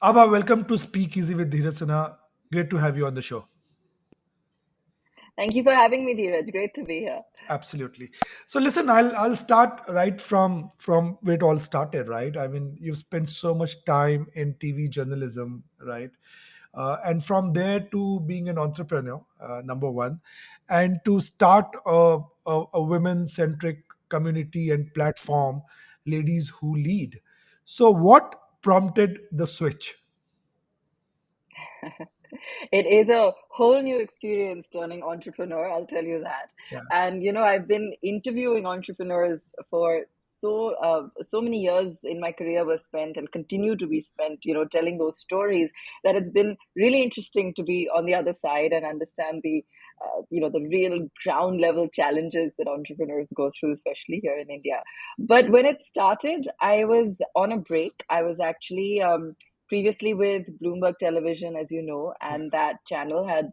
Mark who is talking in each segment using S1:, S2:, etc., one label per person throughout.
S1: Abha, welcome to SpeakEasy with Dheeraj Sinha. Great to have you on the show.
S2: Thank you for having me, Dheeraj. Great to be here.
S1: Absolutely. So listen, I'll start right from where it all started, right? I mean, you've spent so much time in TV journalism, right? And from there to being an entrepreneur, number one, and to start a women-centric community and platform, Ladies Who Lead. So what prompted the switch?
S2: It is a whole new experience turning entrepreneur, I'll tell you that.
S1: Yeah.
S2: And I've been interviewing entrepreneurs for so many years in my career was spent and continue to be spent, telling those stories that it's been really interesting to be on the other side and understand the real ground level challenges that entrepreneurs go through, especially here in India. But when it started, I was on a break. I was actually previously with Bloomberg Television, as you know,
S1: Yeah.
S2: and that channel had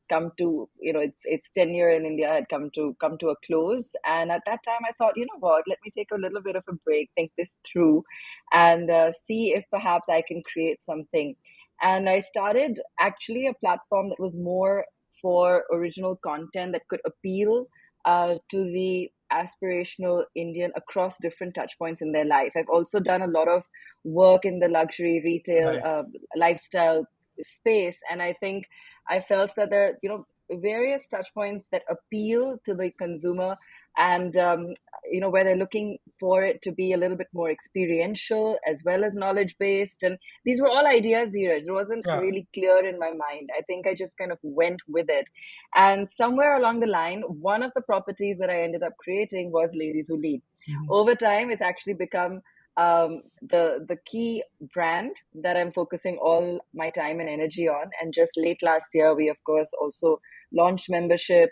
S2: come to its tenure in India had come to a close. And at that time, I thought, you know what, let me take a little bit of a break, think this through, and see if perhaps I can create something. And I started actually a platform that was more for original content that could appeal to the aspirational Indian across different touch points in their life. I've also done a lot of work in the luxury retail
S1: Right.
S2: lifestyle space, and I think I felt that there are various touch points that appeal to the consumer, and where they're looking for it to be a little bit more experiential as well as knowledge based. And these were all ideas, Dheeraj. It wasn't
S1: Yeah.
S2: really clear in my mind. I think I just kind of went with it, and somewhere along the line, one of the properties that I ended up creating was Ladies Who Lead.
S1: Mhm.
S2: Over time, it's actually become the key brand that I'm focusing all my time and energy on. And just late last year, we of course also launched membership,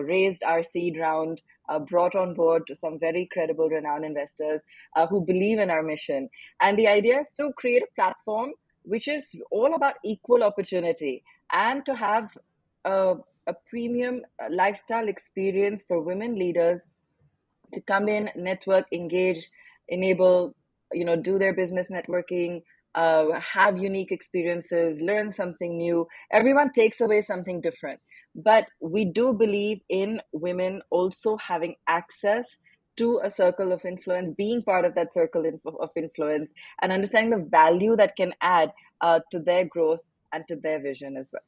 S2: raised our seed round, brought on board some very credible, renowned investors who believe in our mission. And the idea is to create a platform which is all about equal opportunity and to have a, a premium lifestyle experience for women leaders to come in, network, engage, enable, do their business networking, have unique experiences, learn something new. Everyone takes away something different. But we do believe in women also having access to a circle of influence, being part of that circle of influence, and understanding the value that can add to their growth and to their vision as well.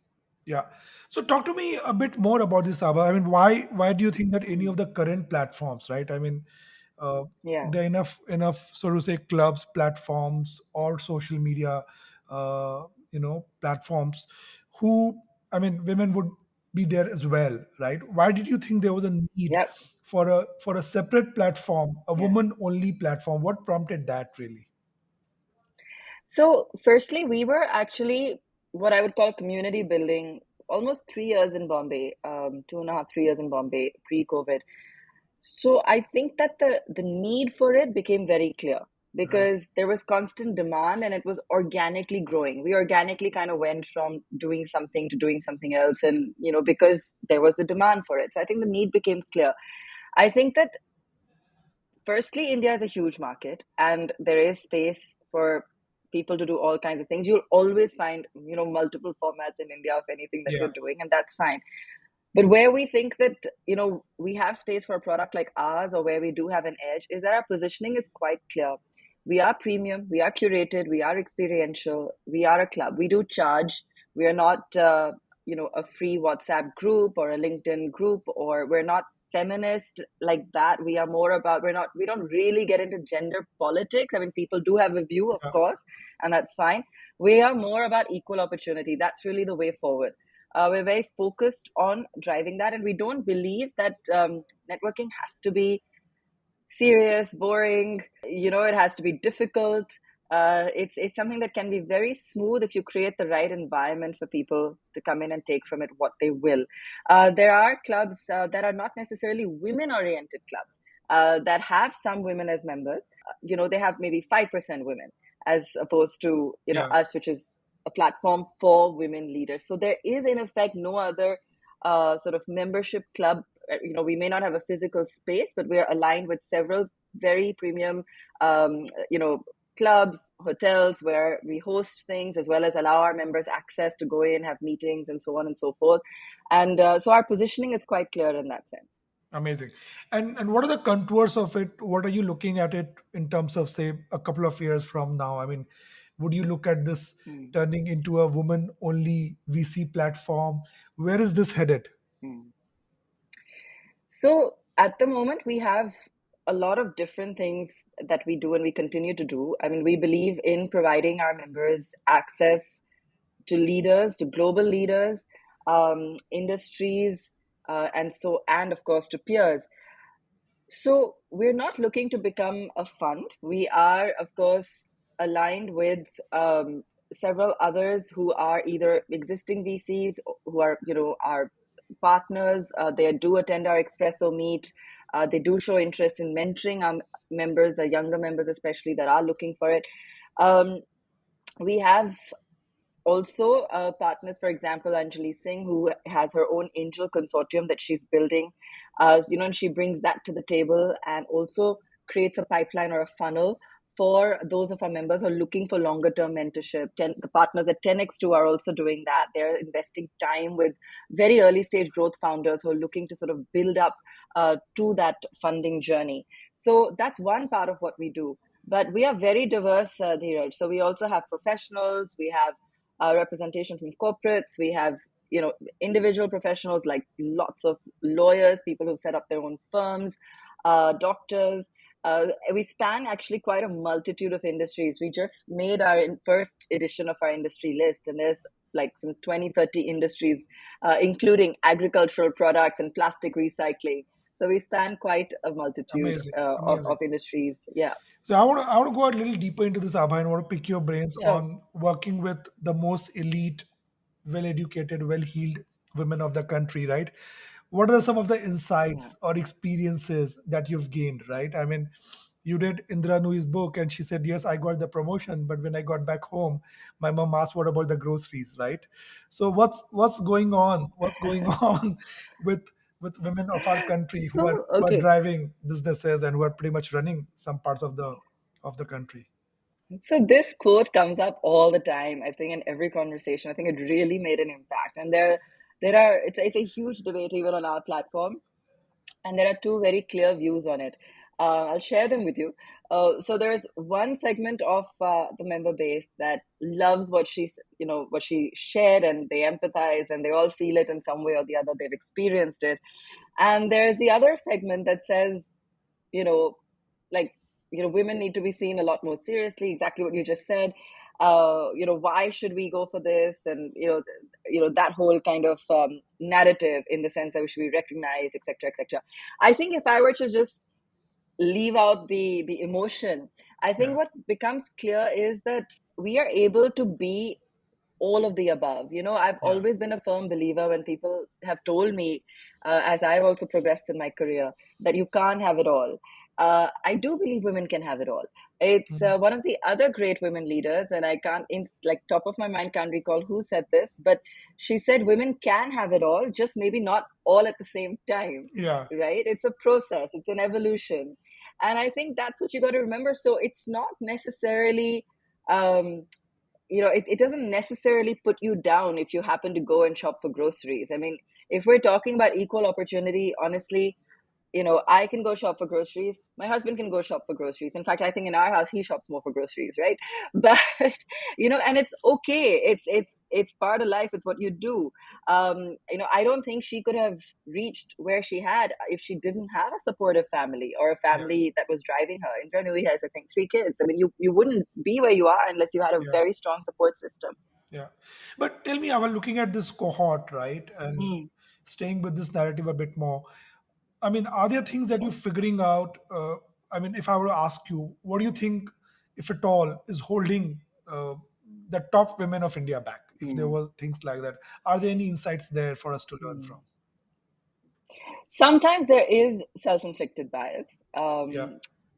S1: Yeah. So talk to me a bit more about this, Abha. I mean, why do you think that any of
S2: Mm.
S1: the current platforms, right? I mean, uh,
S2: Yeah.
S1: there are enough so to say clubs, platforms, or social media, platforms who, I mean, women would be there as well, right? Why did you think there was a need
S2: Yep.
S1: for a separate platform, a
S2: Yeah.
S1: woman only platform? What prompted that really?
S2: So, firstly, we were actually what I would call community building almost 3 years in Bombay, 2.5, 3 years in Bombay pre-COVID. So, I think that the need for it became very clear
S1: Right.
S2: because there was constant demand and it was organically growing. We organically kind of went from doing something to doing something else, and because there was the demand for it. So, I think the need became clear. I think that firstly, India is a huge market and there is space for people to do all kinds of things. You'll always find, multiple formats in India of anything that
S1: Yeah.
S2: you're doing, and that's fine. But where we think that, we have space for a product like ours or where we do have an edge is that our positioning is quite clear. We are premium, we are curated, we are experiential, we are a club. We do charge. We are not, a free WhatsApp group or a LinkedIn group, or we're not feminist like that. We are more about, we don't really get into gender politics. I mean, people do have a view, of
S1: Yeah.
S2: course, and that's fine. We are more about equal opportunity. That's really the way forward. We're very focused on driving that, and we don't believe that networking has to be serious, boring. It has to be difficult. It's something that can be very smooth if you create the right environment for people to come in and take from it what they will. There are clubs that are not necessarily women-oriented clubs that have some women as members. They have maybe 5% women, as opposed to
S1: Yeah.
S2: us, which is a platform for women leaders. So there is, in effect, no other sort of membership club. We may not have a physical space, but we are aligned with several very premium, um, you know, clubs, hotels where we host things, as well as allow our members access to go in, have meetings, and so on and so forth. And so our positioning is quite clear in that sense.
S1: Amazing. And what are the contours of it? What are you looking at it in terms of, say, a couple of years from now? I mean, would you look at this
S2: Mm.
S1: turning into a woman only VC platform? Where is this headed?
S2: Mm. So at the moment, we have a lot of different things that we do and we continue to do. I mean, we believe in providing our members access to leaders, to global leaders, industries, and of course to peers. So we're not looking to become a fund. We are, of course, aligned with several others who are either existing VCs who are, our partners. They do attend our espresso meet. They do show interest in mentoring our members, the younger members especially that are looking for it. Um, we have also partners, for example, Anjali Singh, who has her own angel consortium that she's building. And she brings that to the table and also creates a pipeline or a funnel for those of our members who are looking for longer term mentorship. The partners at 10x2 are also doing that. They're investing time with very early stage growth founders who are looking to sort of build up to that funding journey. So that's one part of what we do. But we are very diverse, Dheeraj. So we also have professionals, we have representation from corporates. We have, individual professionals like lots of lawyers, people who've set up their own firms, doctors. We span actually quite a multitude of industries. We just made our first edition of our industry list, and there's like some 20, 30 industries, including agricultural products and plastic recycling. So we span quite a multitude
S1: Amazing,
S2: of
S1: amazing.
S2: industries. Yeah,
S1: So I want to go a little deeper into this, Abha, and want to pick your brains
S2: sure.
S1: on working with the most elite, well-educated, well-heeled women of the country, right? What are some of the
S2: Yeah.
S1: insights or experiences that you've gained, right? I mean, you read Indra Nui's book, and she said, "Yes, I got the promotion, but when I got back home, my mom asked, what about the groceries?" Right? So what's going on? What's going on with with women of our country
S2: So,
S1: who are
S2: okay.
S1: driving businesses and who are pretty much running some parts of the country?
S2: So this quote comes up all the time, I think, in every conversation. I think it really made an impact. And it's a huge debate even on our platform. And there are two very clear views on it. I'll share them with you. So there's one segment of the member base that loves what she shared, and they empathize, and they all feel it in some way or the other. They've experienced it. And there's the other segment that says, you know, like, women need to be seen a lot more seriously. Exactly what you just said. Why should we go for this? And that whole kind of narrative in the sense that we should be recognized, etc., etc. I think if I were to just leave out the emotion, I think
S1: Yeah,
S2: what becomes clear is that we are able to be all of the above. I've
S1: yeah.
S2: always been a firm believer when people have told me, as I've also progressed in my career, that you can't have it all. I do believe women can have it all. It's
S1: Mhm.
S2: one of the other great women leaders, and I can't, in like top of my mind, can't recall who said this, but she said women can have it all, just maybe not all at the same time.
S1: Yeah,
S2: Right? It's a process. It's an evolution, and I think that's what you got to remember. So it's not necessarily um, it doesn't necessarily put you down if you happen to go and shop for groceries. I mean, if we're talking about equal opportunity, honestly, I can go shop for groceries. My husband can go shop for groceries. In fact, I think in our house he shops more for groceries, right? But and it's okay. It's part of life. It's what you do. I don't think she could have reached where she had if she didn't have a supportive family or a
S1: yeah,
S2: family that was driving her. Indra Nooyi has, I think, 3 kids. I mean, you wouldn't be where you are unless you had a
S1: yeah,
S2: very strong support system.
S1: yeah. But tell me, I was looking at this cohort, right, and
S2: Mm,
S1: staying with this narrative a bit more. I mean, are there things that you're
S2: sure.
S1: figuring out? I mean, if I were to ask you, what do you think, if at all, is holding the top women of India back? If there
S2: Mm,
S1: were things like that, are there any insights there for us to learn from?
S2: mm. Sometimes there is self-inflicted bias.
S1: Yeah,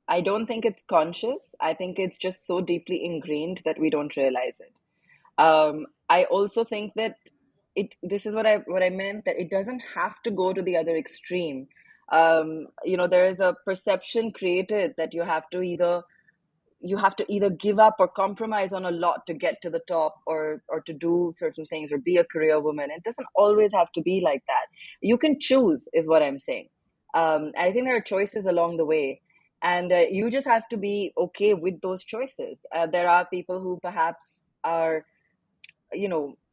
S2: I don't think it's conscious. I think it's just so deeply ingrained that we don't realize it. I also think that this is what I meant, that it doesn't have to go to the other extreme. There is a perception created that you have to either you have to either give up or compromise on a lot to get to the top, or to do certain things or be a career woman. It doesn't always have to be like that. You can choose, is what I'm saying. I think there are choices along the way, and you just have to be okay with those choices. There are people who perhaps are,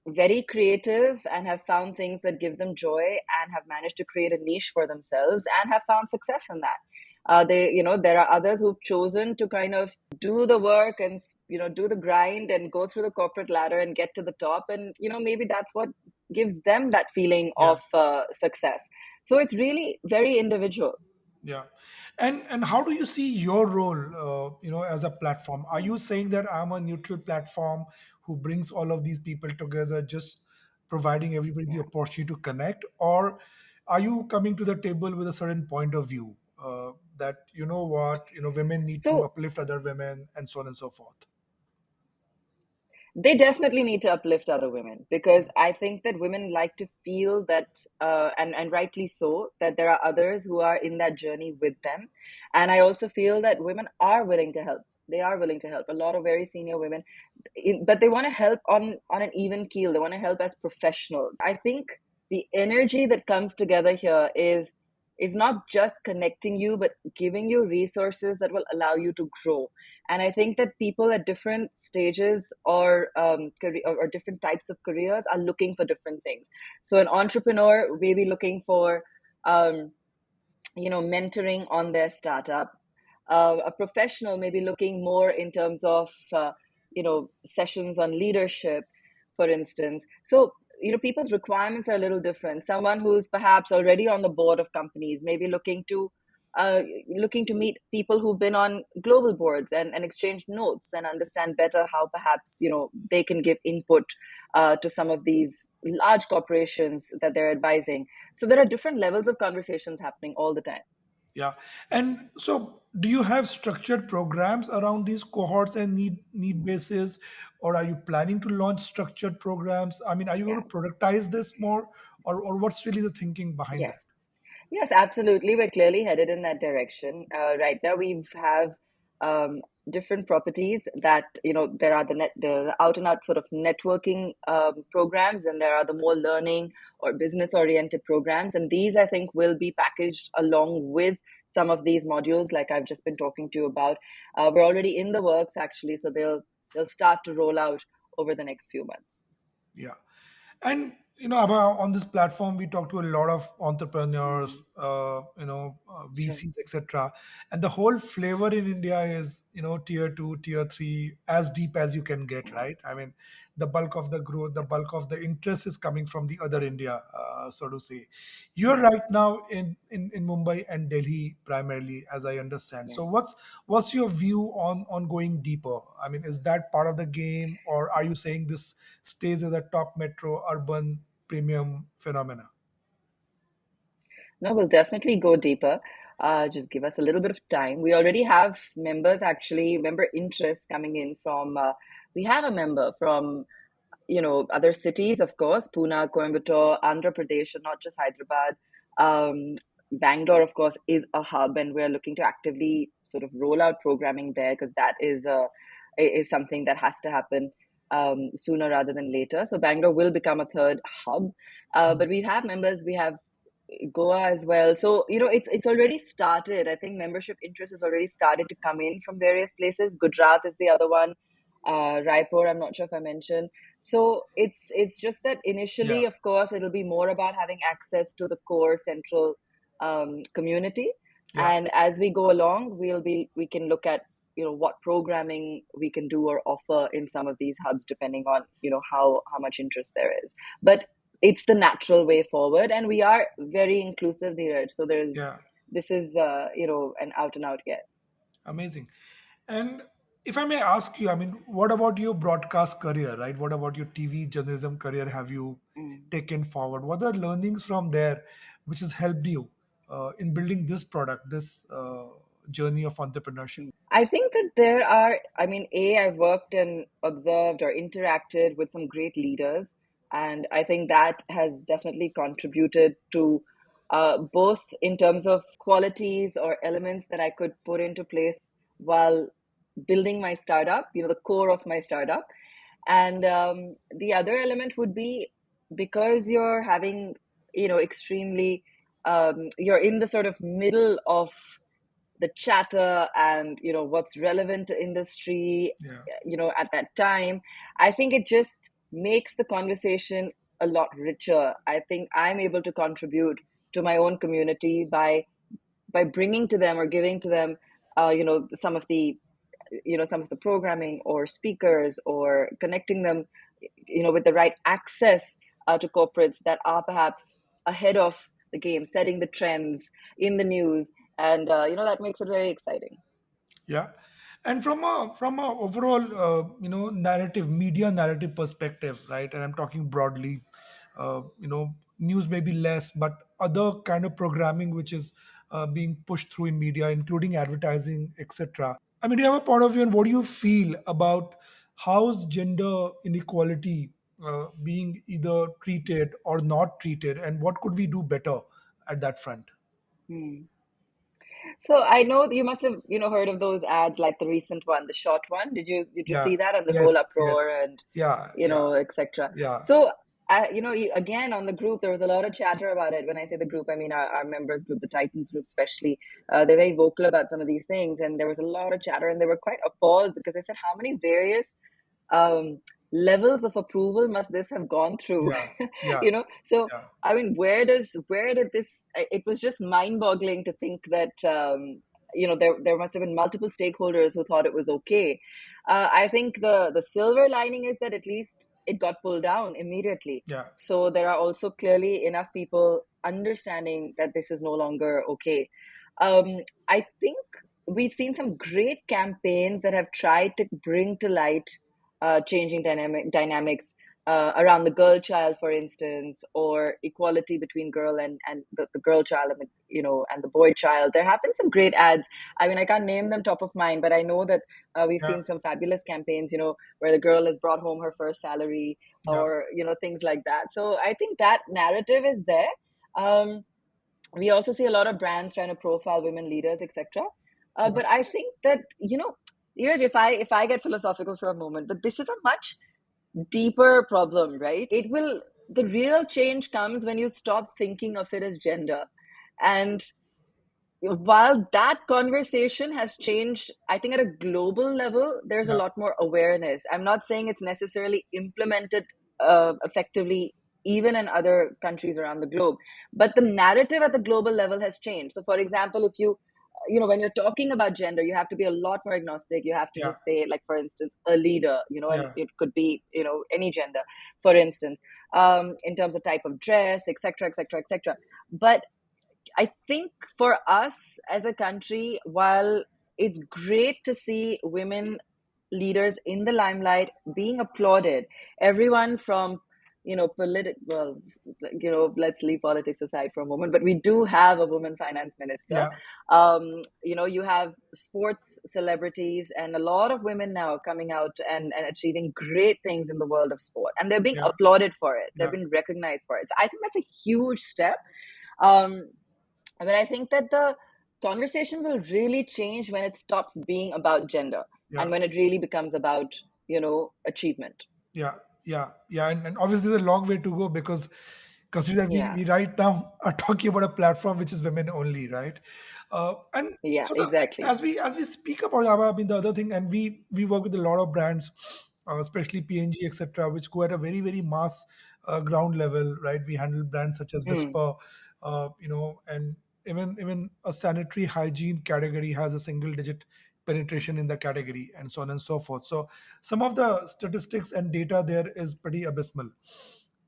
S2: very creative and have found things that give them joy and have managed to create a niche for themselves and have found success in that. There are others who've chosen to kind of do the work and, do the grind and go through the corporate ladder and get to the top. And, maybe that's what gives them that feeling
S1: Yeah.
S2: of success. So it's really very individual.
S1: Yeah. And how do you see your role, as a platform? Are you saying that I'm a neutral platform who brings all of these people together, just providing everybody the
S2: Yeah.
S1: opportunity to connect, or are you coming to the table with a certain point of view, that you know what, women need to
S2: So
S1: uplift other women, and so on and so forth?
S2: they definitely need to uplift other women, because I think that women like to feel that, and rightly so, that there are others who are in that journey with them. And I also feel that women are willing to help. They are willing to help. A lot of very senior women, but they want to help on an even keel. They want to help as professionals. I think the energy that comes together here is not just connecting you, but giving you resources that will allow you to grow. And I think that people at different stages, or or different types of careers, are looking for different things. So an entrepreneur may be looking for, um, mentoring on their startup. A professional may be looking more in terms of, sessions on leadership, for instance. So, people's requirements are a little different. Someone who's perhaps already on the board of companies may be looking to meet people who've been on global boards, and exchange notes and understand better how perhaps, they can give input to some of these large corporations that they're advising. So there are different levels of conversations happening all the time.
S1: Yeah. And so do you have structured programs around these cohorts and need basis, or are you planning to launch structured programs? I mean, are you going
S2: Yeah.
S1: to productize this more, or what's really the thinking behind
S2: Yes.
S1: that?
S2: Yes, absolutely. We're clearly headed in that direction. Right now, we have um, different properties that, there are the out and out sort of networking programs, and there are the more learning or business oriented programs. And these, I think, will be packaged along with some of these modules, like I've just been talking to you about. We're already in the works, actually, so they'll start to roll out over the next few months.
S1: Yeah. And Abha, on this platform, we talk to a lot of entrepreneurs,
S2: Mm, sure.
S1: VCs, etc. And the whole flavor in India is, tier two, tier three, as deep as you can get,
S2: Yeah.
S1: right? I mean, the bulk of the growth, the
S2: Yep.
S1: bulk of the interest is coming from the other India, so to say. You're
S2: Yeah.
S1: right now in Mumbai and Delhi primarily, as I understand.
S2: Yeah.
S1: So what's your view on going deeper? I mean, is that part of the game, or are you saying this stays as a top metro urban premium phenomena?
S2: No, we'll definitely go deeper. Just give us a little bit of time. We already have members, actually, member interest coming in from, we have a member from, other cities, of course, Pune, Coimbatore, Andhra Pradesh, and not just Hyderabad. Um, Bangalore, of course, is a hub, and we're looking to actively sort of roll out programming there, because that is something that has to happen sooner rather than later. So Bangalore will become a third hub. But we have members. We have Goa as well. So, it's already started. I think membership interest has already started to come in from various places. Gujarat is the other one. Raipur, I'm not sure if I mentioned. So it's just that
S1: Yeah,
S2: initially, of course, it'll be more about having access to the core central community.
S1: yeah,
S2: And as we go along, we can look at, what programming we can do or offer in some of these hubs, depending on, how much interest there is. But it's the natural way forward, and we are very inclusive, Dheeraj. So
S1: yeah.
S2: this is an out and out yes.
S1: Amazing. And if I may ask you, I mean, what about your broadcast career, right? What about your TV journalism career have you
S2: Mm.
S1: taken forward? What are the learnings from there which has helped you in building this product, this journey of entrepreneurship?
S2: I think that there are, I mean, I've worked and observed or interacted with some great leaders. And I think that has definitely contributed to both in terms of qualities or elements that I could put into place while building my startup, the core of my startup. And the other element would be, because you're having, extremely, you're in the sort of middle of the chatter and what's relevant to industry,
S1: Yeah.
S2: at that time. I think it just makes the conversation a lot richer. I think I'm able to contribute to my own community by bringing to them or giving to them, some of the programming or speakers, or connecting them, with the right access to corporates that are perhaps ahead of the game, setting the trends in the news, and that makes it very exciting.
S1: Yeah, and from a overall narrative, media narrative perspective, right? And I'm talking broadly. News may be less, but other kind of programming which is being pushed through in media, including advertising, etc. I mean, do you have a point of view, and what do you feel about how's gender inequality being either treated or not treated, and what could we do better at that front?
S2: Hmm. So I know you must have, heard of those ads, like the recent one, the short one. Did you
S1: Yeah.
S2: see that, and the whole
S1: Yes. Yes.
S2: uproar and
S1: Yeah. Yeah.
S2: etc.
S1: Yeah.
S2: So again, on the group, there was a lot of chatter about it. When I say the group, I mean our members group, the Titans group, especially. They're very vocal about some of these things, and there was a lot of chatter, and they were quite appalled because they said, how many various um, levels of approval must this have gone through?
S1: Yeah. Yeah.
S2: So
S1: Yeah.
S2: I mean, where did this? It was just mind-boggling to think that there must have been multiple stakeholders who thought it was okay. I think the silver lining is that at least it got pulled down immediately.
S1: Yeah.
S2: So there are also clearly enough people understanding that this is no longer okay. I think we've seen some great campaigns that have tried to bring to light changing dynamics around the girl child, for instance, or equality between girl and the girl child, and and the boy child. There have been some great ads. I mean, I can't name them top of mind, but I know that we've
S1: Yeah.
S2: seen some fabulous campaigns, where the girl has brought home her first salary,
S1: Yeah.
S2: or things like that. So I think that narrative is there. Um, we also see a lot of brands trying to profile women leaders, etc.
S1: Yeah.
S2: But I think that, Neeraj, if I get philosophical for a moment, but this is a much deeper problem, right? The real change comes when you stop thinking of it as gender. And while that conversation has changed, I think at a global level, there's a
S1: Yeah.
S2: lot more awareness. I'm not saying it's necessarily implemented effectively, even in other countries around the globe, but the narrative at the global level has changed. So, for example, if when you're talking about gender, you have to be a lot more agnostic. You have to
S1: Yeah.
S2: just say, like, for instance, a leader, and
S1: Yeah.
S2: it could be, any gender, for instance, in terms of type of dress, etc., etc., etc. But I think for us as a country, while it's great to see women leaders in the limelight being applauded, everyone from well, let's leave politics aside for a moment, but we do have a woman finance minister.
S1: Yeah.
S2: You have sports celebrities and a lot of women now coming out and achieving great things in the world of sport, and they're being
S1: Yeah.
S2: applauded for it. They've
S1: Yeah.
S2: been recognized for it. So I think that's a huge step. Um, but I think that the conversation will really change when it stops being about gender
S1: Yeah.
S2: and when it really becomes about, achievement.
S1: Yeah, yeah, yeah, and obviously there's a long way to go because consider that we,
S2: Yeah.
S1: we right now are talking about a platform which is women only, right? And
S2: Yeah,
S1: so
S2: exactly.
S1: as we speak about Ava, I mean the other thing, and we work with a lot of brands, especially PNG, etc., which go at a very mass ground level, right? We handle brands such as
S2: Mm,
S1: Whisper, and even a sanitary hygiene category has a single digit penetration in the category, and so on and so forth. So some of the statistics and data there is pretty abysmal.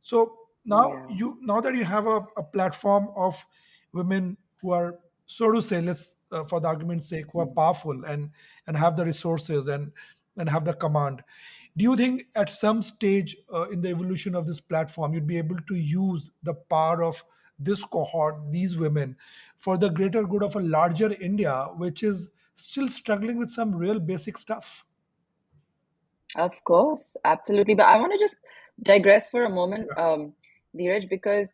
S1: So
S2: yeah.
S1: now that you have a platform of women who are, so to say, let's for the argument's sake, who are
S2: Mm.
S1: powerful and have the resources and have the command, do you think at some stage in the evolution of this platform you'd be able to use the power of this cohort, these women, for the greater good of a larger India, which is still struggling with some real basic stuff?
S2: Of course, absolutely. But I want to just digress for a moment,
S1: Yeah.
S2: Dheeraj, because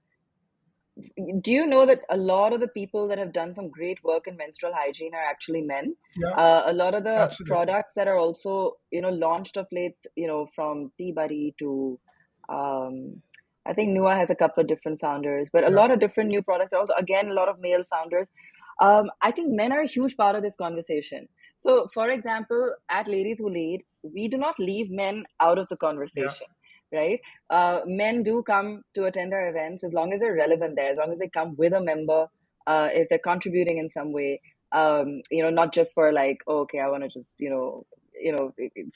S2: Do you know that a lot of the people that have done some great work in menstrual hygiene are actually men?
S1: Yeah,
S2: A lot of the
S1: absolutely.
S2: products that are also, launched of late, from Tea Buddy to, um, I think Nua has a couple of different founders, but a
S1: Yeah,
S2: lot of different new products. Also, again, a lot of male founders. I think men are a huge part of this conversation. So, for example, at Ladies Who Lead, we do not leave men out of the
S1: yeah,
S2: conversation, right? Men do come to attend our events as long as they're relevant there, as long as they come with a member, if they're contributing in some way, not just for like, oh, okay, I want to just,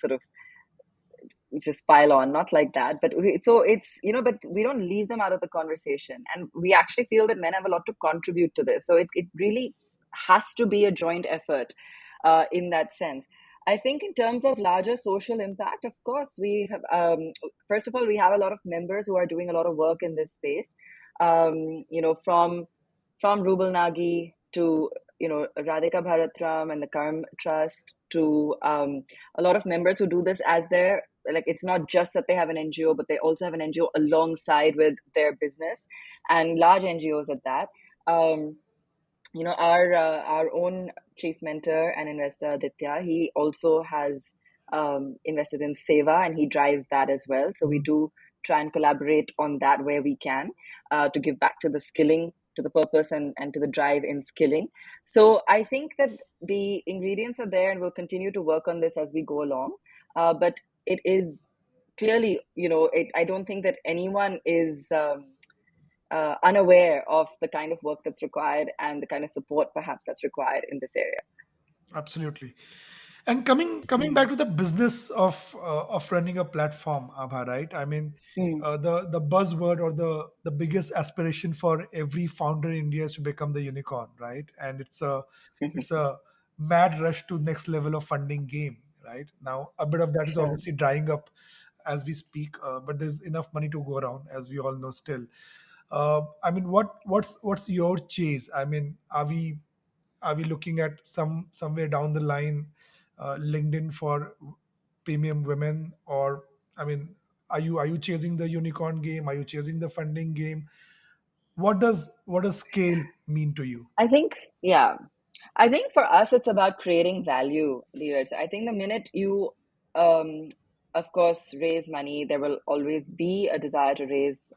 S2: sort of just pile on, not like that. But so it's, but we don't leave them out of the conversation. And we actually feel that men have a lot to contribute to this. So it really has to be a joint effort in that sense. I think in terms of larger social impact, of course, we have, first of all, we have a lot of members who are doing a lot of work in this space, from Rubal Nagi to, Radhika Bharatram and the Karm Trust to a lot of members who do this as their, like, it's not just that they have an NGO, but they also have an NGO alongside with their business, and large NGOs at that. Um, our own chief mentor and investor Aditya, he also has invested in Seva, and he drives that as well. So we
S1: mhm,
S2: do try and collaborate on that where we can, to give back to the skilling, to the purpose, and to the drive in skilling. So I think that the ingredients are there, and we'll continue to work on this as we go along. But it is clearly, I don't think that anyone is unaware of the kind of work that's required and the kind of support perhaps that's required in this area.
S1: absolutely. And coming
S2: Mm,
S1: back to the business of running a platform, Abha, right? I mean,
S2: mm,
S1: the buzzword or the biggest aspiration for every founder in India is to become the unicorn, right? And it's a mad rush to next level of funding game, right? Now a bit of that is
S2: sure.
S1: obviously drying up as we speak, but there's enough money to go around, as we all know still. I mean, what's your chase? I mean, are we looking at somewhere down the line, LinkedIn for premium women? Or I mean, are you chasing the unicorn game? Are you chasing the funding game? What does scale mean to you?
S2: I think, yeah. I think for us, it's about creating value, Dheeraj. I think the minute you, um, of course, raise money, there will always be a desire to raise,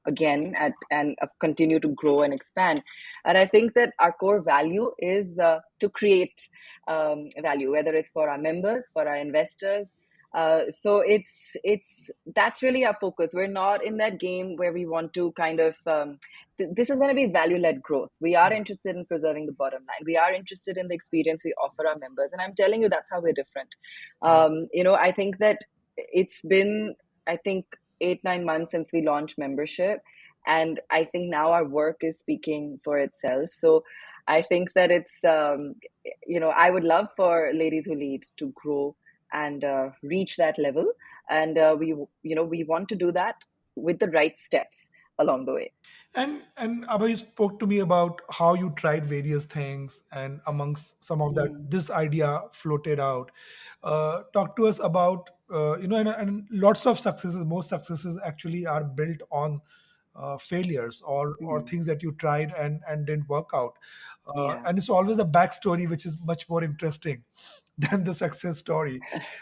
S2: again, and continue to grow and expand. And I think that our core value is to create value, whether it's for our members, for our investors. So it's that's really our focus. We're not in that game where we want to kind of this is going to be value led growth. We are
S1: Yeah,
S2: interested in preserving the bottom line. We are interested in the experience we offer our members. And I'm telling you, that's how we're different.
S1: yeah.
S2: I think that it's been, I think, 8, 9 months since we launched membership. And I think now our work is speaking for itself. So I think that it's, I would love for Ladies Who Lead to grow and reach that level. And we want to do that with the right steps along the way.
S1: And Abhay, you spoke to me about how you tried various things, and amongst some of that,
S2: Mm.
S1: this idea floated out. Talk to us about, and lots of successes. Most successes actually are built on failures or
S2: Mm.
S1: things that you tried and didn't work out.
S2: Yeah.
S1: And it's always the backstory which is much more interesting than the success story.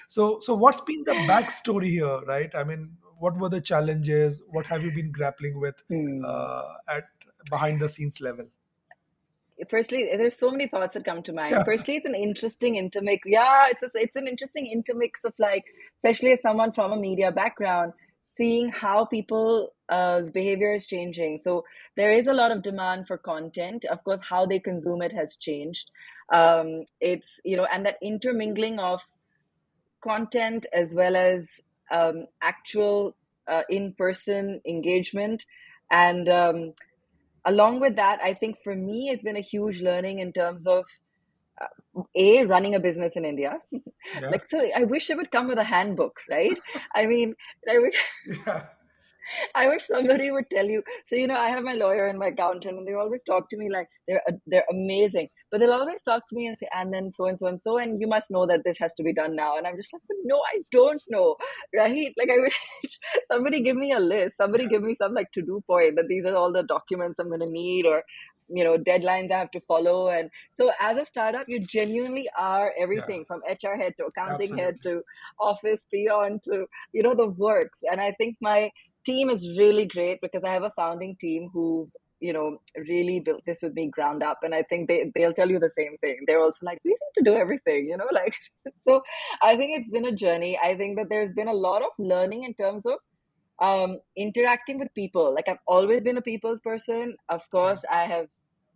S1: So what's been the backstory here, right? I mean, what were the challenges? What have you been grappling with
S2: Hmm.
S1: at behind the scenes level?
S2: Firstly, there's so many thoughts that come to mind.
S1: Yeah.
S2: Firstly, it's an interesting intermix. Yeah, it's an interesting intermix of, like, especially as someone from a media background, seeing how people's behavior is changing. So there is a lot of demand for content. Of course, how they consume it has changed. It's, and that intermingling of content as well as actual in-person engagement. And along with that, I think for me, it's been a huge learning in terms of running a business in India.
S1: Yeah.
S2: Like, so I wish it would come with a handbook, right? I mean, I wish
S1: Yeah.
S2: I wish somebody would tell you. So, I have my lawyer and my accountant, and they always talk to me like they're amazing. But they'll always talk to me and say, and then so and so and so, and you must know that this has to be done now. And I'm just like, but no, I don't know, right? Like I wish somebody give me a list. Somebody give me some like to do point that these are all the documents I'm going to need, or deadlines I have to follow. And so, as a startup, you genuinely are
S1: Yeah,
S2: everything from HR head to accounting head
S1: absolutely.
S2: to office peon to the works. And I think my team is really great because I have a founding team who really built this with me ground up, and I think they'll tell you the same thing. They're also like, we seem to do everything, like. So I think it's been a journey. I think that there's been a lot of learning in terms of interacting with people. Like, I've always been a people's person. Of
S1: Yeah,
S2: course, I have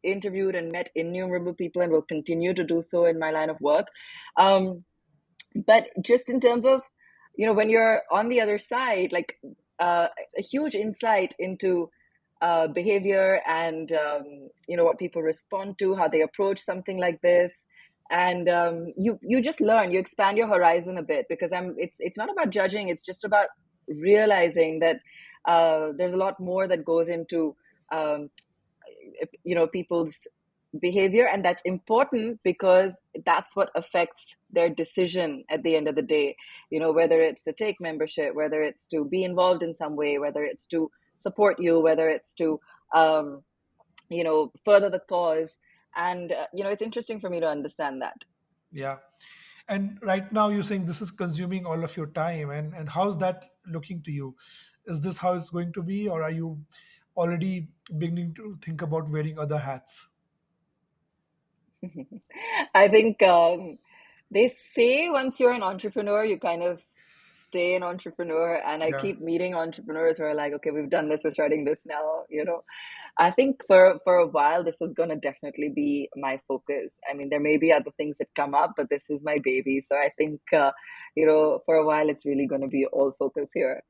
S2: interviewed and met innumerable people and will continue to do so in my line of work. um, but just in terms of when you're on the other side, like, a huge insight into behavior and what people respond to, how they approach something like this. And you just learn, you expand your horizon a bit, because it's not about judging, it's just about realizing that there's a lot more that goes into um, people's behavior, and that's important because that's what affects their decision at the end of the day. Whether it's to take membership, whether it's to be involved in some way, whether it's to support you, whether it's to um, further the cause. And it's interesting for me to understand that.
S1: yeah. And right now you're saying this is consuming all of your time, and how's that looking to you? Is this how it's going to be, or are you already beginning to think about wearing other hats?
S2: I think they say once you're an entrepreneur, you kind of stay an entrepreneur. And I
S1: Yeah,
S2: keep meeting entrepreneurs who are like, okay, we've done this, we're starting this now. I think for a while, this is going to definitely be my focus. I mean, there may be other things that come up, but this is my baby. So I think, for a while, it's really going to be all focus here.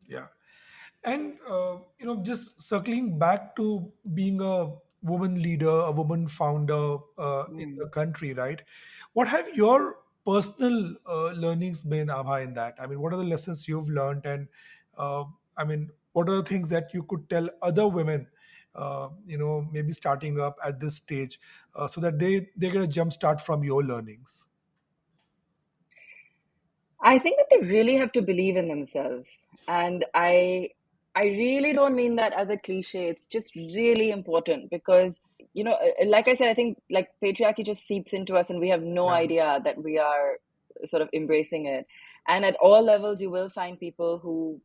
S1: yeah. And just circling back to being a woman leader, a woman founder in the
S2: Mm.
S1: country, right? What have your personal learnings been, Abha, in that? I mean, what are the lessons you've learned, and uh, I mean, what are the things that you could tell other women, maybe starting up at this stage, so that they get a jump start from your learnings?
S2: I think that they really have to believe in themselves. And I really don't mean that as a cliche. It's just really important because, like I said, I think like patriarchy just seeps into us and we have no
S1: Yeah,
S2: idea that we are sort of embracing it. And at all levels, you will find people who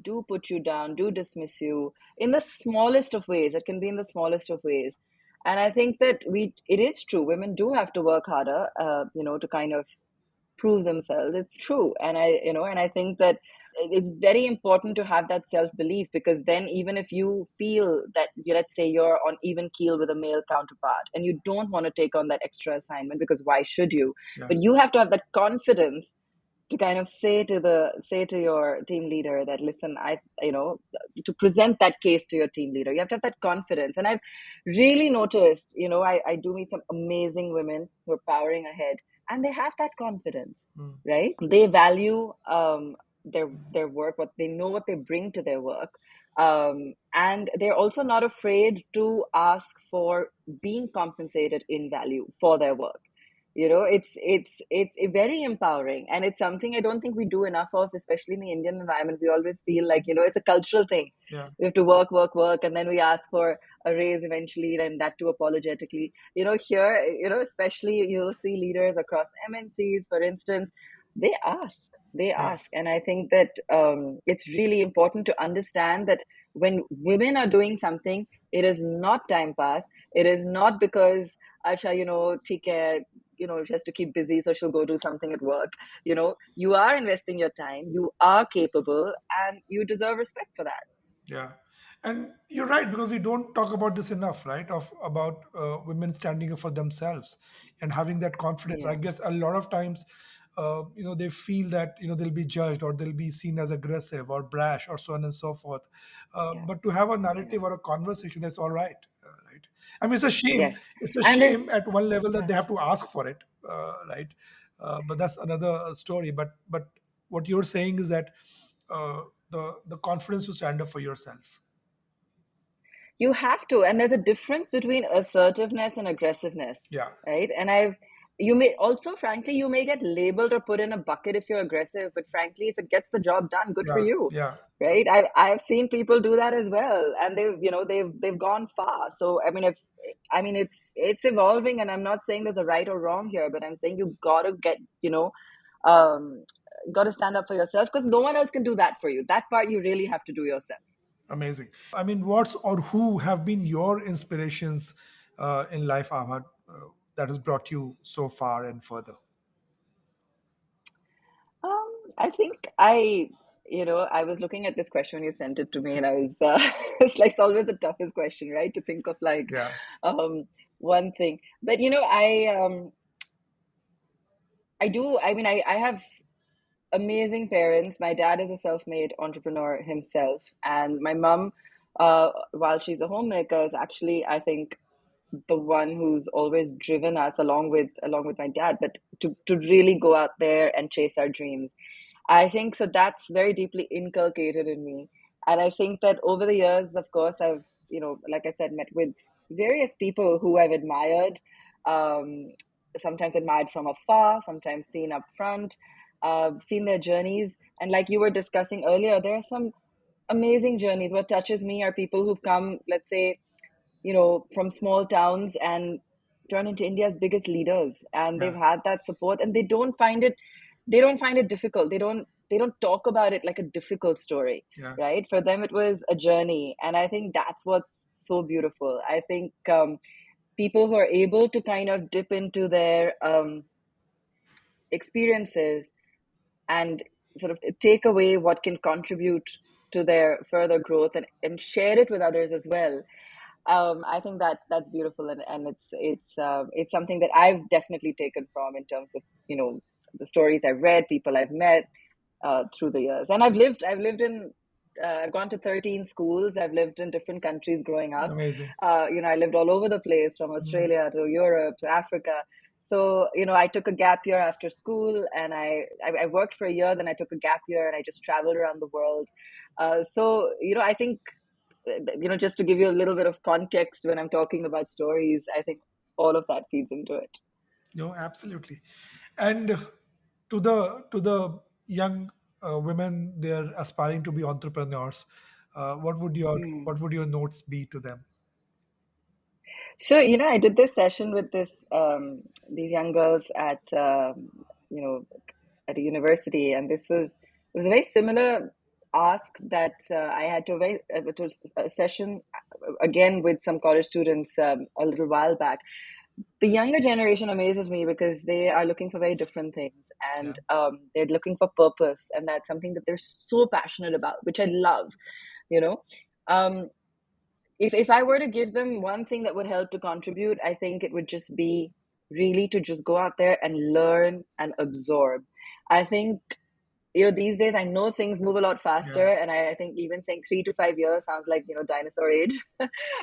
S2: do put you down, do dismiss you in the smallest of ways. It can be in the smallest of ways. And I think that it is true. Women do have to work harder, to kind of prove themselves. It's true. And I think that it's very important to have that self belief, because then even if you feel that let's say you're on even keel with a male counterpart and you don't want to take on that extra assignment, because why should you?
S1: yeah,
S2: But you have to have that confidence to kind of say to your team leader that, listen, to present that case to your team leader. You have to have that confidence. And I've really noticed, I do meet some amazing women who are powering ahead, and they have that confidence,
S1: mm,
S2: right? They value their work, what they know, what they bring to their work. And they're also not afraid to ask for being compensated in value for their work. It's very empowering, and it's something I don't think we do enough of, especially in the Indian environment. We always feel like, it's a cultural thing.
S1: yeah,
S2: We have to work, work, work, and then we ask for a raise eventually, and that too apologetically. Here, especially you'll see leaders across MNCs, for instance, they
S1: yeah,
S2: ask. And I think that it's really important to understand that when women are doing something, it is not time pass. It is not because Asha, theek hai, just to keep busy, so she'll go do something at work. You are investing your time, you are capable, and you deserve respect for that.
S1: yeah. And you're right, because we don't talk about this enough, right? Of about women standing up for themselves and having that confidence. I
S2: Yeah,
S1: guess a lot of times, they feel that they'll be judged, or they'll be seen as aggressive or brash or so on and so forth.
S2: yeah,
S1: But to have a
S2: yeah.
S1: narrative or a conversation, that's all right, right? I mean, it's a shame.
S2: Yes.
S1: It's a
S2: And there's,
S1: shame at one level that they
S2: uh-huh.
S1: have to ask for it, right? But that's another story. But what you're saying is that. the confidence to stand up for yourself.
S2: You have to, and there's a difference between assertiveness and aggressiveness,
S1: Yeah,
S2: right? And you may also, frankly, you may get labeled or put in a bucket if you're aggressive, but frankly, if it gets the job done, good for
S1: yeah,
S2: you,
S1: yeah.
S2: right? I've seen people do that as well, and they've gone far. So I mean, it's evolving, and I'm not saying there's a right or wrong here, but I'm saying you gotta get, um, gotta stand up for yourself because no one else can do that for you. That part you really have to do yourself.
S1: Amazing. I mean, what's or who have been your inspirations in life, Ahmad, that has brought you so far and further?
S2: I think I was looking at this question when you sent it to me, and I was, it's like it's always the toughest question, right? To think of like,
S1: Yeah,
S2: um, one thing. But I do. I mean, I have amazing parents. My dad is a self-made entrepreneur himself, and my mom, while she's a homemaker, is actually, I think, the one who's always driven us along with my dad, but to really go out there and chase our dreams. I think so that's very deeply inculcated in me. And I think that over the years, of course, I've, like I said, met with various people who I've admired, um, sometimes admired from afar, sometimes seen up front, seen their journeys. And like you were discussing earlier, there are some amazing journeys. What touches me are people who've come, let's say, from small towns and turn into India's biggest leaders. And they've
S1: yeah,
S2: had that support and they don't find it difficult. They don't talk about it like a difficult story,
S1: yeah,
S2: right? For them, it was a journey. And I think that's what's so beautiful. I think people who are able to kind of dip into their experiences and sort of take away what can contribute to their further growth and share it with others as well. I think that's beautiful, and it's something that I've definitely taken from in terms of the stories I've read, people I've met through the years, and I've lived in I've gone to 13 schools. I've lived in different countries growing up.
S1: amazing.
S2: I lived all over the place, from
S1: Mm.
S2: Australia to Europe to Africa. So I took a gap year after school, and I worked for a year. Then I took a gap year, and I just traveled around the world. So I think just to give you a little bit of context when I'm talking about stories, I think all of that feeds into it.
S1: No, absolutely. And to the young women, they're aspiring to be entrepreneurs. What would your
S2: Mm.
S1: what would your notes be to them?
S2: So, I did this session with these young girls you know, at a university, and it was a very similar ask that I had to it was a session again with some college students a little while back. The younger generation amazes me because they are looking for very different things,
S1: Yeah,
S2: and they're looking for purpose, and that's something that they're so passionate about, which I love. You know, um, if I were to give them one thing that would help to contribute, I think it would just be really to just go out there and learn and absorb. I think these days I know things move a lot faster,
S1: yeah,
S2: and I think even saying 3 to 5 years sounds like dinosaur age.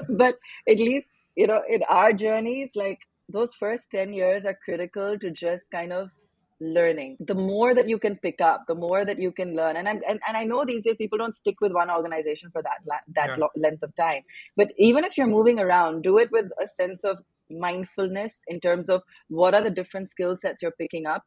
S2: But at least in our journeys, like those first 10 years are critical to just kind of learning. The more that you can pick up, the more that you can learn. And I know these days people don't stick with one organization for
S1: yeah,
S2: length of time, but even if you're moving around, do it with a sense of mindfulness in terms of what are the different skill sets you're picking up,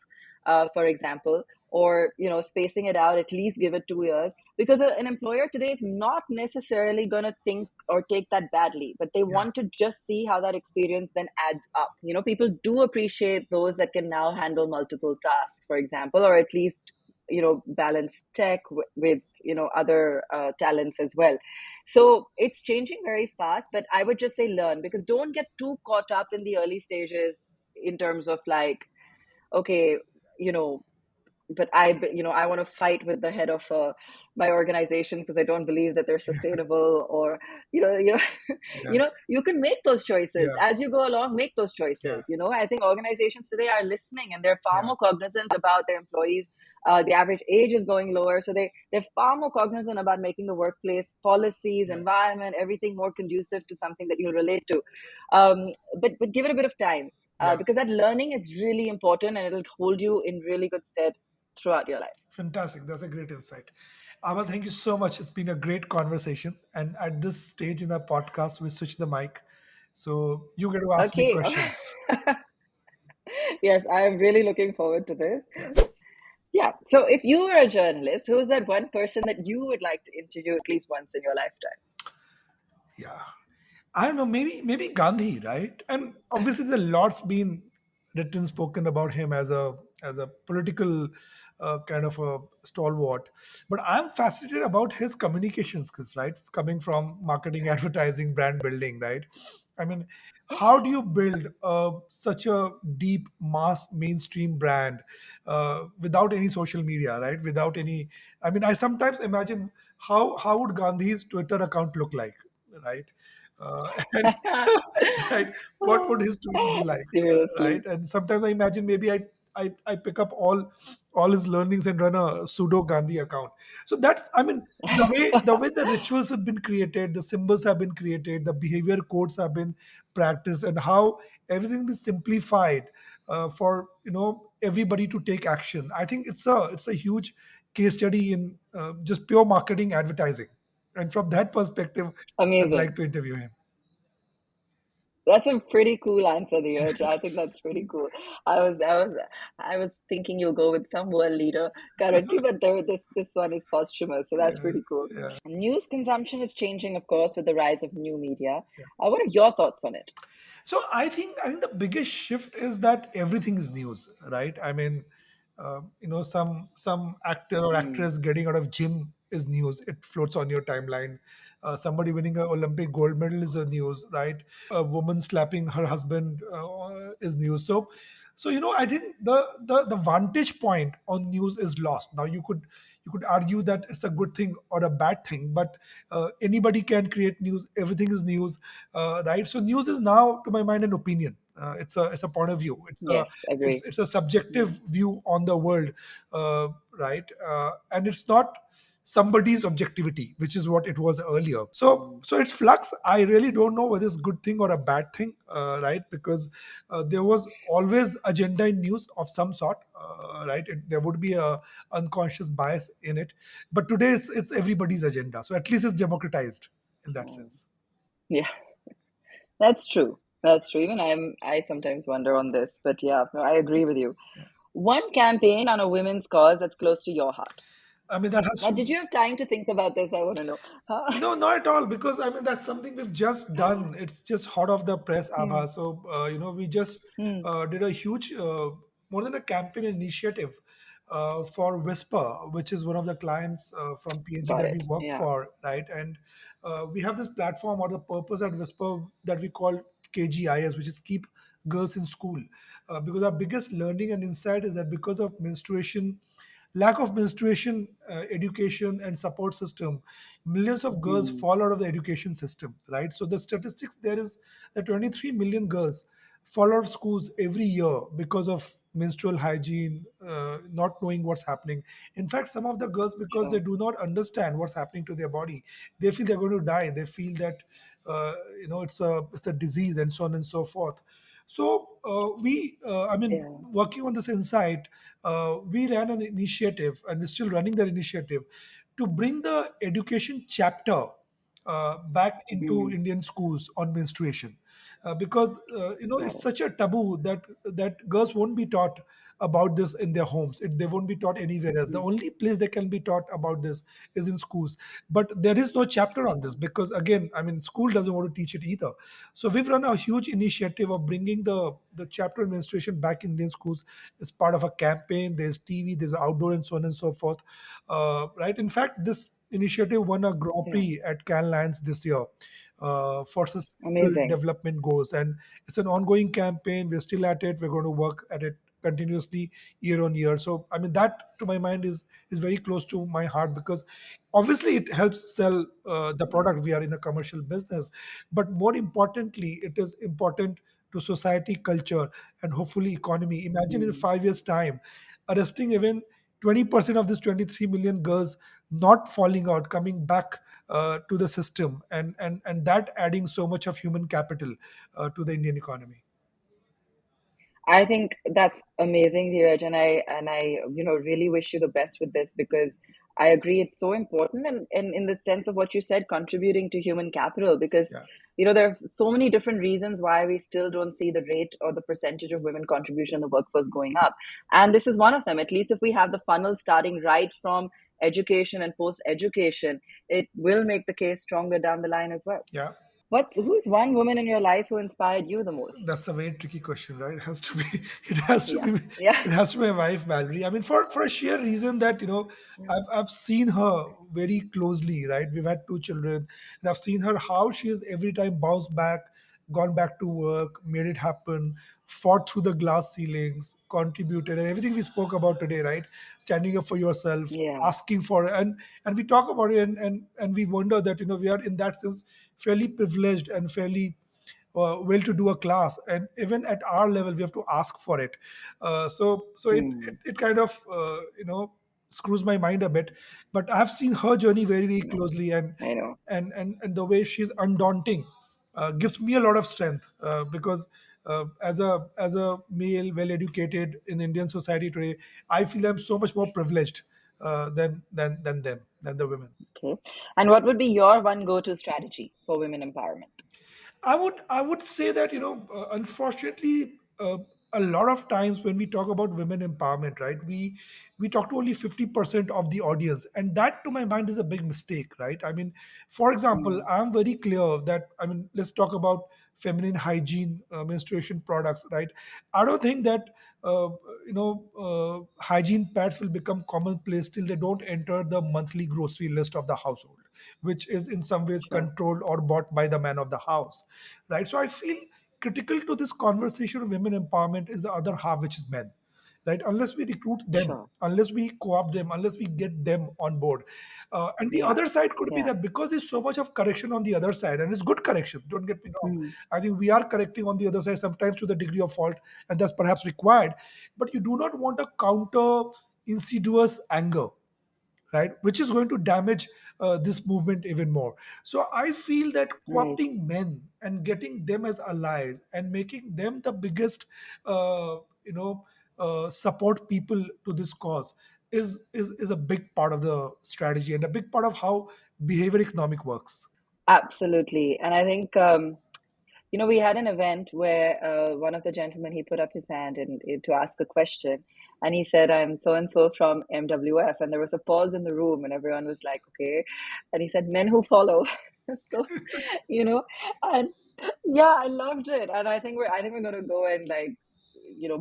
S2: for example, or spacing it out, at least give it 2 years, because an employer today is not necessarily going to think or take that badly, but they
S1: yeah,
S2: want to just see how that experience then adds up. People do appreciate those that can now handle multiple tasks, for example, or at least balance tech with other talents as well. So it's changing very fast, but I would just say learn, because don't get too caught up in the early stages in terms of like, okay, you know but I want to fight with the head of my organization because I don't believe that they're sustainable, or you know
S1: yeah,
S2: you can make those choices
S1: yeah,
S2: as you go along. Make those
S1: yeah,
S2: choices. I think organizations today are listening, and they're far
S1: yeah,
S2: more cognizant about their employees. The average age is going lower, so they're far more cognizant about making the workplace policies,
S1: yeah,
S2: environment, everything more conducive to something that you relate to. But give it a bit of time,
S1: yeah.
S2: because that learning is really important, and it'll hold you in really good stead throughout your life.
S1: Fantastic. That's a great insight. Abba, thank you so much. It's been a great conversation. And at this stage in the podcast, we switch the mic. So you get to ask me
S2: Okay.
S1: questions.
S2: Yes, I'm really looking forward to this.
S1: Yes.
S2: Yeah. So, if you were a journalist, who's that one person that you would like to interview at least once in your lifetime?
S1: Yeah. I don't know, maybe Gandhi, right? And obviously, there's a lot's been written, spoken about him as a political kind of a stalwart. But I'm fascinated about his communication skills, right? Coming from marketing, advertising, brand building, right? I mean, how do you build such a deep, mass, mainstream brand without any social media, right? Without any, I mean, I sometimes imagine how would Gandhi's Twitter account look like, right? And right, what would his tweets be like,
S2: Seriously.
S1: right? And sometimes I imagine maybe I pick up all his learnings and run a pseudo Gandhi account. So that's, I mean, the way the rituals have been created, the symbols have been created, the behavior codes have been practiced, and how everything is simplified for everybody to take action. I think it's a huge case study in just pure marketing advertising. And from that perspective, I'd like
S2: Amazing.
S1: to interview him.
S2: That's a pretty cool answer, Dheeraj. I think that's pretty cool. I was thinking you'll go with some world leader currently, but this one is posthumous, so that's
S1: Yeah,
S2: pretty cool.
S1: yeah,
S2: News consumption is changing, of course, with the rise of new media.
S1: yeah.
S2: What are your thoughts on it?
S1: So I think the biggest shift is that everything is news, right? I mean, some actor or
S2: Mm,
S1: actress getting out of gym is news. It floats on your timeline. Somebody winning an Olympic gold medal is a news, right? A woman slapping her husband is news. So I think the vantage point on news is lost. Now you could argue that it's a good thing or a bad thing, but anybody can create news. Everything is news, right? So news is now, to my mind, an opinion. It's a point of view. It's a
S2: yes,
S1: it's
S2: agree.
S1: it's a subjective
S2: Mm,
S1: view on the world, right? And it's not somebody's objectivity, which is what it was earlier. So
S2: mm,
S1: so it's flux. I really don't know whether it's good thing or a bad thing, right? Because there was always agenda in news of some sort, right? There would be a unconscious bias in it, but today it's everybody's agenda. So at least it's democratized in that
S2: mm.
S1: sense.
S2: Yeah, that's true. That's true. Even I sometimes wonder on this, but yeah, no, I agree with you. One campaign on a women's cause that's close to your heart.
S1: I mean, that has
S2: Now,
S1: to.
S2: did you have time to think about this? I want to know. Huh?
S1: No, not at all, because I mean that's something we've just done. It's just hot off the press,
S2: Hmm.
S1: Abha. So we just
S2: Hmm.
S1: did a huge, more than a campaign initiative for Whisper, which is one of the clients from PNG
S2: Got
S1: that we
S2: it.
S1: work
S2: Yeah.
S1: for, right? And we have this platform, or the purpose at Whisper, that we call KGIS, which is Keep Girls in School, because our biggest learning and insight is that because of menstruation, lack of menstruation education and support system, millions of girls
S2: Hmm.
S1: fall out of the education system, right? So the statistics there is that 23 million girls fall out of schools every year because of menstrual hygiene, not knowing what's happening. In fact, some of the girls, because they
S2: Sure.
S1: do not understand what's happening to their body, they feel they're going to die. They feel that it's a disease, and so on and so forth. So I mean,
S2: Yeah.
S1: working on this insight, we ran an initiative, and we're still running that initiative, to bring the education chapter back into
S2: Hmm.
S1: Indian schools on menstruation, because
S2: Got
S1: it's
S2: it.
S1: such a taboo that girls won't be taught about this in their homes. They won't be taught anywhere else. The
S2: Hmm.
S1: only place they can be taught about this is in schools. But there is no chapter on this
S2: Sure.
S1: because, again, I mean, school doesn't want to teach it either. So we've run a huge initiative of bringing the chapter administration back in Indian schools as part of a campaign. There's TV, there's outdoor, and so on and so forth. Right. In fact, this initiative won a Grand
S2: Yeah.
S1: Prix at Cannes Lions this year for sustainable
S2: Amazing.
S1: development goals, and it's an ongoing campaign. We're still at it. We're going to work at it continuously year on year. So I mean, that to my mind is very close to my heart, because obviously it helps sell the product. We are in a commercial business, but more importantly, it is important to society, culture, and hopefully economy. Imagine in
S2: Hmm.
S1: 5 years time arresting even 20% of these 23 million girls, not falling out, coming back to the system, and that adding so much of human capital to the Indian economy.
S2: I think that's amazing, Dheeraj, and I really wish you the best with this because I agree. It's so important, and in the sense of what you said, contributing to human capital, because
S1: Yeah,
S2: there are so many different reasons why we still don't see the rate or the percentage of women contribution in the workforce going up, and this is one of them. At least if we have the funnel starting right from education and post education, it will make the case stronger down the line as well.
S1: yeah.
S2: Who's one woman in your life who inspired you the most?
S1: That's a very tricky question, right? It has to be, it has to
S2: Yeah,
S1: be,
S2: yeah,
S1: it has to be my wife, Valerie. I mean, for a sheer reason that I've seen her very closely, right? We've had two children, and I've seen her how she has every time bounced back, gone back to work, made it happen, fought through the glass ceilings, contributed, and everything we spoke about today, right? Standing up for yourself,
S2: yeah,
S1: asking for it, and we talk about it, and we wonder that we are in that sense fairly privileged and fairly well to do a class, and even at our level we have to ask for it. So
S2: mm,
S1: it kind of screws my mind a bit, but I have seen her journey very very
S2: no,
S1: closely, and
S2: I know.
S1: and the way she's undaunting gives me a lot of strength, because as a male well educated in Indian society today, I feel I'm so much more privileged than the women.
S2: Okay. And what would be your one go-to strategy for women empowerment?
S1: I would say that unfortunately, a lot of times when we talk about women empowerment, right, we talk to only 50% of the audience, and that to my mind is a big mistake, right? I mean, for example,
S2: Mm,
S1: I'm very clear that, I mean, let's talk about feminine hygiene, menstruation products, right? I don't think that uh, hygiene pads will become commonplace till they don't enter the monthly grocery list of the household, which is in some ways
S2: sure.
S1: controlled or bought by the man of the house, right? So I feel critical to this conversation of women empowerment is the other half, which is men, right? Unless we recruit them,
S2: Sure.
S1: unless we co-opt them, unless we get them on board, and the
S2: Yeah.
S1: other side could be
S2: Yeah.
S1: that because there's so much of correction on the other side, and it's good correction, don't get me wrong.
S2: Mm,
S1: I think we are correcting on the other side sometimes to the degree of fault, and that's perhaps required, but you do not want a counter insidious anger, right, which is going to damage this movement even more. So I feel that
S2: right.
S1: co-opting men and getting them as allies and making them the biggest uh, you know support people to this cause is a big part of the strategy and a big part of how behavior economic works.
S2: Absolutely. And I think we had an event where one of the gentlemen, he put up his hand and to ask a question, and he said, "I'm so and so from MWF," and there was a pause in the room, and everyone was like, "Okay," and he said, "Men who follow." So, you know, and yeah, I loved it, and I think we're gonna go and like,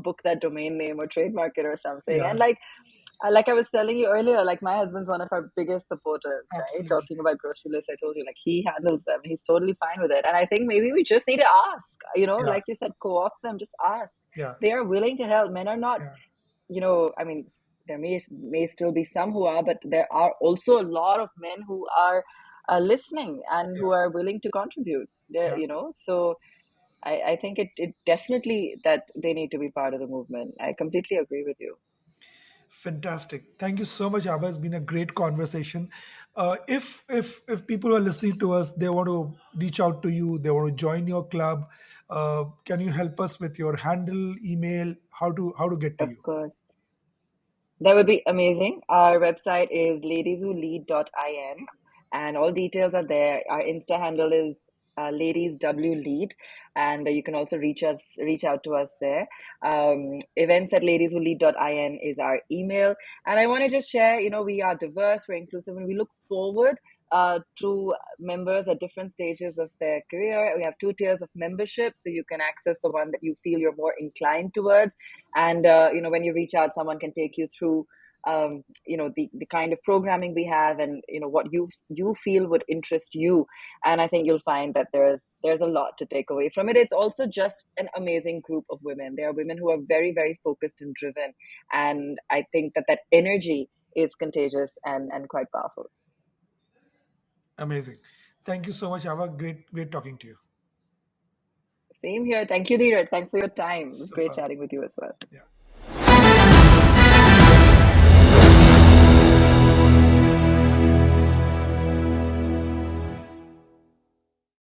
S2: book that domain name or trademark it or something, and
S1: Yeah,
S2: like I was telling you earlier, like my husband's one of our biggest supporters, right?
S1: absolutely.
S2: Talking about grocery lists, I told you, like he handles them. He's totally fine with it. And I think maybe we just need to ask,
S1: Yeah,
S2: like you said, co-opt them, just ask.
S1: yeah,
S2: They are willing to help. Men are not,
S1: yeah,
S2: I mean, there may still be some who are, but there are also a lot of men who are listening and
S1: yeah,
S2: who are willing to contribute.
S1: yeah.
S2: So I think it definitely that they need to be part of the movement. I completely agree with you.
S1: Fantastic. Thank you so much, Abba. It's been a great conversation. If people are listening to us, they want to reach out to you, they want to join your club. Can you help us with your handle, email, how to get to
S2: Of
S1: you?
S2: course. That would be amazing. Our website is ladieswholead.in and all details are there. Our Insta handle is ladieswlead, and you can also reach out to us there. Events at ladieswholead.in is our email. And I want to just share, we are diverse, we're inclusive, and we look forward to members at different stages of their career. We have two tiers of membership, so you can access the one that you feel you're more inclined towards, and when you reach out, someone can take you through the kind of programming we have, and what you feel would interest you. And I think you'll find that there's a lot to take away from it. It's also just an amazing group of women. There are women who are very, very focused and driven, and I think that energy is contagious and quite powerful.
S1: Amazing. Thank you so much, Abba. Great talking to you.
S2: Same here. Thank you, Dheeraj. Thanks for your time. It was great
S1: Super.
S2: chatting with you as well.
S1: Yeah.